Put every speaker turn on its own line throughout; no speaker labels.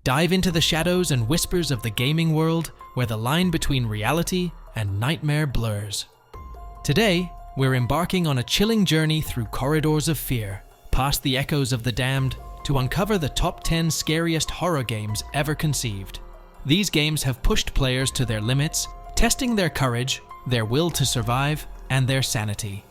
Dive into the shadows and whispers of the gaming world where the line between reality and nightmare blurs. Today, we're embarking on a chilling journey through corridors of fear, past the echoes of the damned, to uncover the top 10 scariest horror games ever conceived. These games have pushed players to their limits, testing their courage, their will to survive, and their sanity.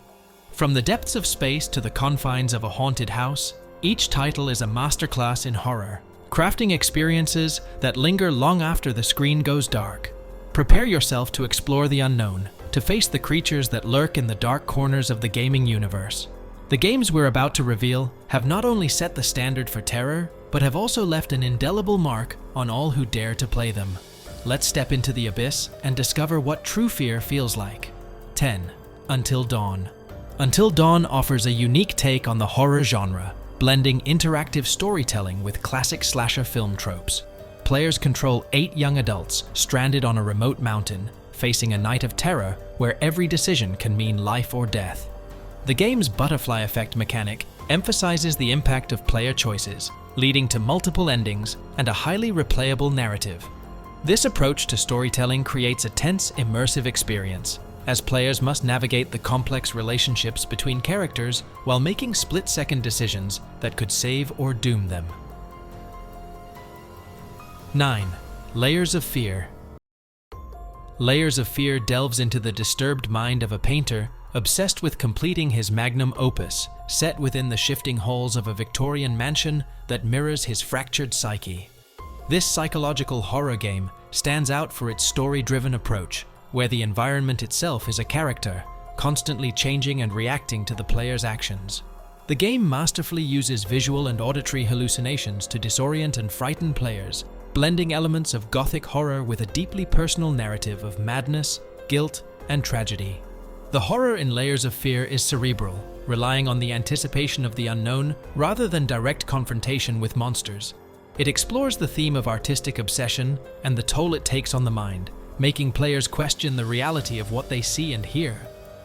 From the depths of space to the confines of a haunted house, each title is a masterclass in horror, crafting experiences that linger long after the screen goes dark. Prepare yourself to explore the unknown, to face the creatures that lurk in the dark corners of the gaming universe. The games we're about to reveal have not only set the standard for terror, but have also left an indelible mark on all who dare to play them. Let's step into the abyss and discover what true fear feels like. 10. Until Dawn. Until Dawn offers a unique take on the horror genre, blending interactive storytelling with classic slasher film tropes. Players control 8 young adults stranded on a remote mountain, facing a night of terror where every decision can mean life or death. The game's butterfly effect mechanic emphasizes the impact of player choices, leading to multiple endings and a highly replayable narrative. This approach to storytelling creates a tense, immersive experience, as players must navigate the complex relationships between characters while making split-second decisions that could save or doom them. 9. Layers of Fear. Layers of Fear delves into the disturbed mind of a painter obsessed with completing his magnum opus, set within the shifting halls of a Victorian mansion that mirrors his fractured psyche. This psychological horror game stands out for its story-driven approach, where the environment itself is a character, constantly changing and reacting to the player's actions. The game masterfully uses visual and auditory hallucinations to disorient and frighten players, blending elements of gothic horror with a deeply personal narrative of madness, guilt, and tragedy. The horror in Layers of Fear is cerebral, relying on the anticipation of the unknown rather than direct confrontation with monsters. It explores the theme of artistic obsession and the toll it takes on the mind, making players question the reality of what they see and hear.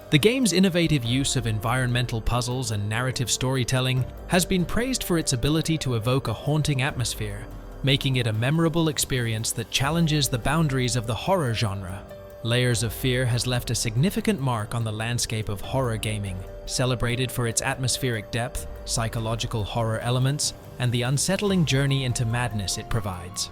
The game's innovative use of environmental puzzles and narrative storytelling has been praised for its ability to evoke a haunting atmosphere, making it a memorable experience that challenges the boundaries of the horror genre. Layers of Fear has left a significant mark on the landscape of horror gaming, celebrated for its atmospheric depth, psychological horror elements, and the unsettling journey into madness it provides.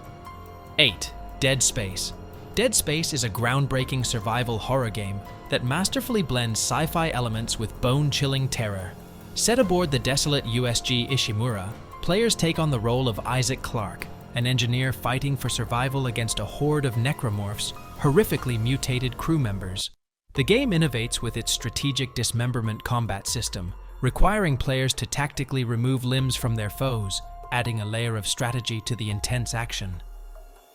8. Dead Space. Dead Space is a groundbreaking survival horror game that masterfully blends sci-fi elements with bone-chilling terror. Set aboard the desolate USG Ishimura, players take on the role of Isaac Clarke, an engineer fighting for survival against a horde of necromorphs, horrifically mutated crew members. The game innovates with its strategic dismemberment combat system, requiring players to tactically remove limbs from their foes, adding a layer of strategy to the intense action.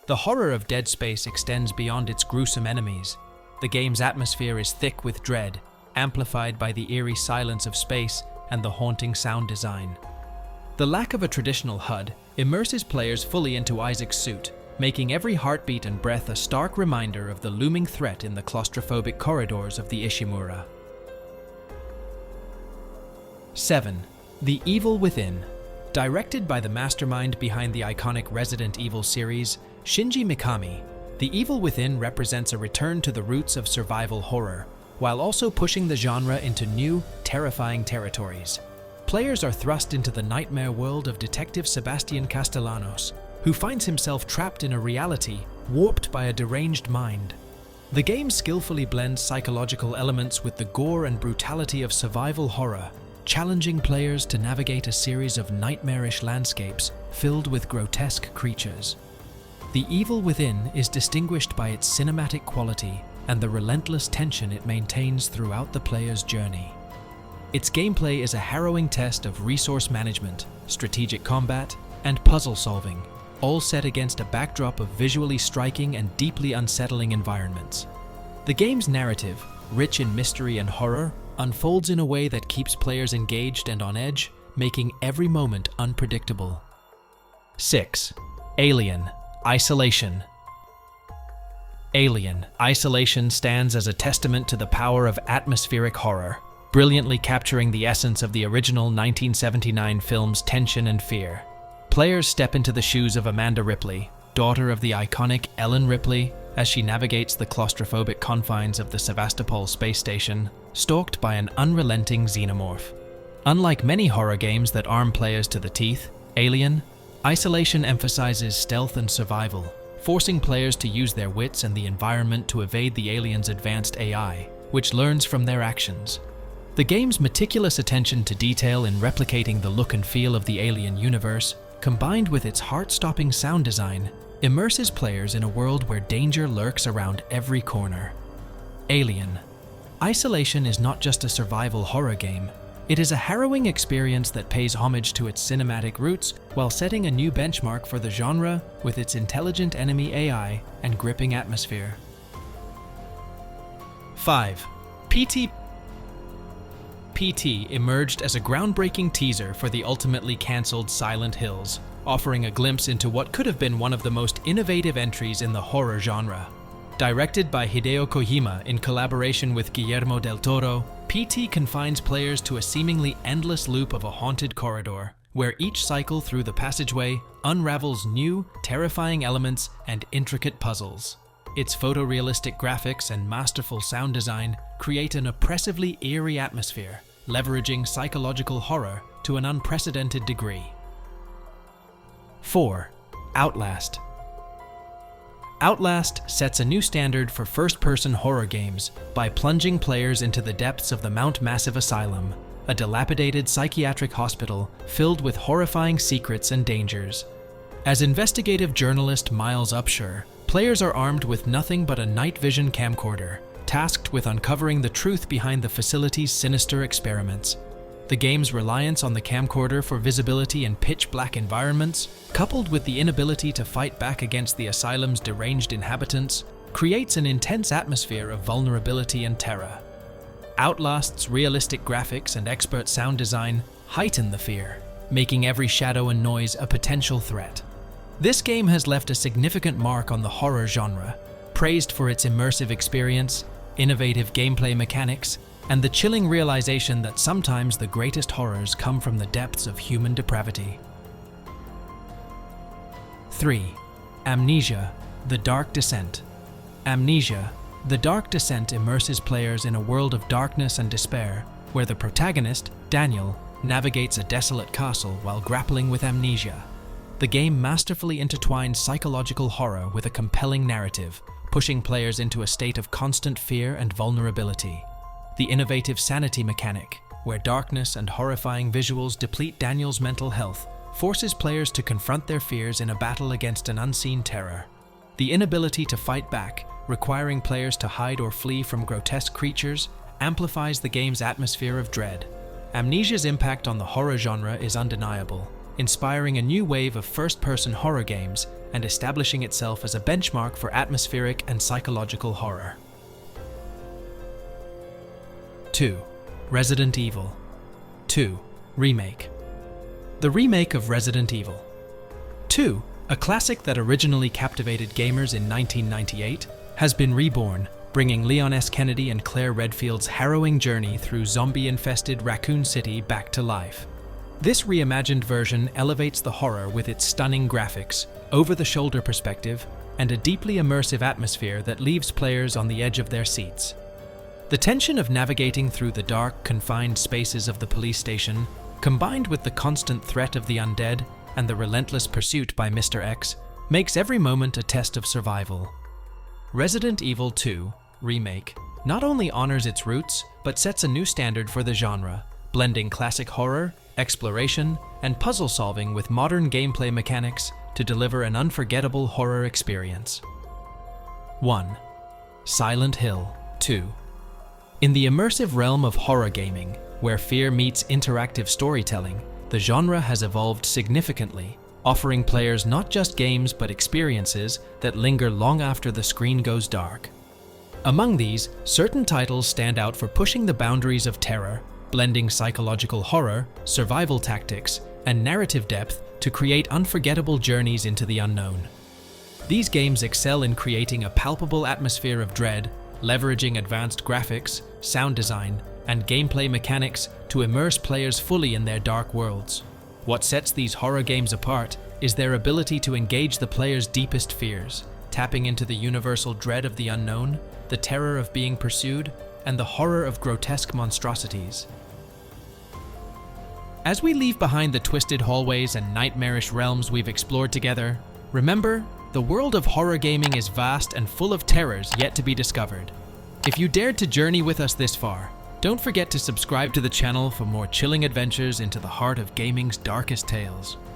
The horror of Dead Space extends beyond its gruesome enemies. The game's atmosphere is thick with dread, amplified by the eerie silence of space and the haunting sound design. The lack of a traditional HUD immerses players fully into Isaac's suit, making every heartbeat and breath a stark reminder of the looming threat in the claustrophobic corridors of the Ishimura. 7. The Evil Within. Directed by the mastermind behind the iconic Resident Evil series, Shinji Mikami, The Evil Within represents a return to the roots of survival horror, while also pushing the genre into new, terrifying territories. Players are thrust into the nightmare world of Detective Sebastian Castellanos, who finds himself trapped in a reality warped by a deranged mind. The game skillfully blends psychological elements with the gore and brutality of survival horror, challenging players to navigate a series of nightmarish landscapes filled with grotesque creatures. The Evil Within is distinguished by its cinematic quality and the relentless tension it maintains throughout the player's journey. Its gameplay is a harrowing test of resource management, strategic combat, and puzzle solving, all set against a backdrop of visually striking and deeply unsettling environments. The game's narrative, rich in mystery and horror, unfolds in a way that keeps players engaged and on edge, making every moment unpredictable. 6. Alien: Isolation. Alien: Isolation stands as a testament to the power of atmospheric horror, brilliantly capturing the essence of the original 1979 film's tension and fear. Players step into the shoes of Amanda Ripley, daughter of the iconic Ellen Ripley, as she navigates the claustrophobic confines of the Sevastopol space station, stalked by an unrelenting xenomorph. Unlike many horror games that arm players to the teeth, Alien, Isolation emphasizes stealth and survival, forcing players to use their wits and the environment to evade the alien's advanced AI, which learns from their actions. The game's meticulous attention to detail in replicating the look and feel of the Alien universe, combined with its heart-stopping sound design, immerses players in a world where danger lurks around every corner. Alien. Isolation is not just a survival horror game. It is a harrowing experience that pays homage to its cinematic roots while setting a new benchmark for the genre with its intelligent enemy AI and gripping atmosphere. 5. PT emerged as a groundbreaking teaser for the ultimately cancelled Silent Hills, offering a glimpse into what could have been one of the most innovative entries in the horror genre. Directed by Hideo Kojima in collaboration with Guillermo del Toro, PT confines players to a seemingly endless loop of a haunted corridor, where each cycle through the passageway unravels new, terrifying elements and intricate puzzles. Its photorealistic graphics and masterful sound design create an oppressively eerie atmosphere, leveraging psychological horror to an unprecedented degree. 4. Outlast. Outlast sets a new standard for first-person horror games by plunging players into the depths of the Mount Massive Asylum, a dilapidated psychiatric hospital filled with horrifying secrets and dangers. As investigative journalist Miles Upshur, players are armed with nothing but a night vision camcorder, tasked with uncovering the truth behind the facility's sinister experiments. The game's reliance on the camcorder for visibility in pitch-black environments, coupled with the inability to fight back against the asylum's deranged inhabitants, creates an intense atmosphere of vulnerability and terror. Outlast's realistic graphics and expert sound design heighten the fear, making every shadow and noise a potential threat. This game has left a significant mark on the horror genre, praised for its immersive experience, innovative gameplay mechanics, and the chilling realization that sometimes the greatest horrors come from the depths of human depravity. 3. Amnesia, The Dark Descent. Amnesia, The Dark Descent immerses players in a world of darkness and despair, where the protagonist, Daniel, navigates a desolate castle while grappling with amnesia. The game masterfully intertwines psychological horror with a compelling narrative, pushing players into a state of constant fear and vulnerability. The innovative sanity mechanic, where darkness and horrifying visuals deplete Daniel's mental health, forces players to confront their fears in a battle against an unseen terror. The inability to fight back, requiring players to hide or flee from grotesque creatures, amplifies the game's atmosphere of dread. Amnesia's impact on the horror genre is undeniable, inspiring a new wave of first-person horror games and establishing itself as a benchmark for atmospheric and psychological horror. 2. Resident Evil 2. Remake. The remake of Resident Evil 2, a classic that originally captivated gamers in 1998, has been reborn, bringing Leon S. Kennedy and Claire Redfield's harrowing journey through zombie-infested Raccoon City back to life. This reimagined version elevates the horror with its stunning graphics, over-the-shoulder perspective, and a deeply immersive atmosphere that leaves players on the edge of their seats. The tension of navigating through the dark, confined spaces of the police station, combined with the constant threat of the undead and the relentless pursuit by Mr. X, makes every moment a test of survival. Resident Evil 2 Remake not only honors its roots, but sets a new standard for the genre, blending classic horror, exploration, and puzzle solving with modern gameplay mechanics to deliver an unforgettable horror experience. 1. Silent Hill 2. In the immersive realm of horror gaming, where fear meets interactive storytelling, the genre has evolved significantly, offering players not just games but experiences that linger long after the screen goes dark. Among these, certain titles stand out for pushing the boundaries of terror, blending psychological horror, survival tactics, and narrative depth to create unforgettable journeys into the unknown. These games excel in creating a palpable atmosphere of dread, leveraging advanced graphics, sound design, and gameplay mechanics to immerse players fully in their dark worlds. What sets these horror games apart is their ability to engage the player's deepest fears, tapping into the universal dread of the unknown, the terror of being pursued, and the horror of grotesque monstrosities. As we leave behind the twisted hallways and nightmarish realms we've explored together, remember, the world of horror gaming is vast and full of terrors yet to be discovered. If you dared to journey with us this far, don't forget to subscribe to the channel for more chilling adventures into the heart of gaming's darkest tales.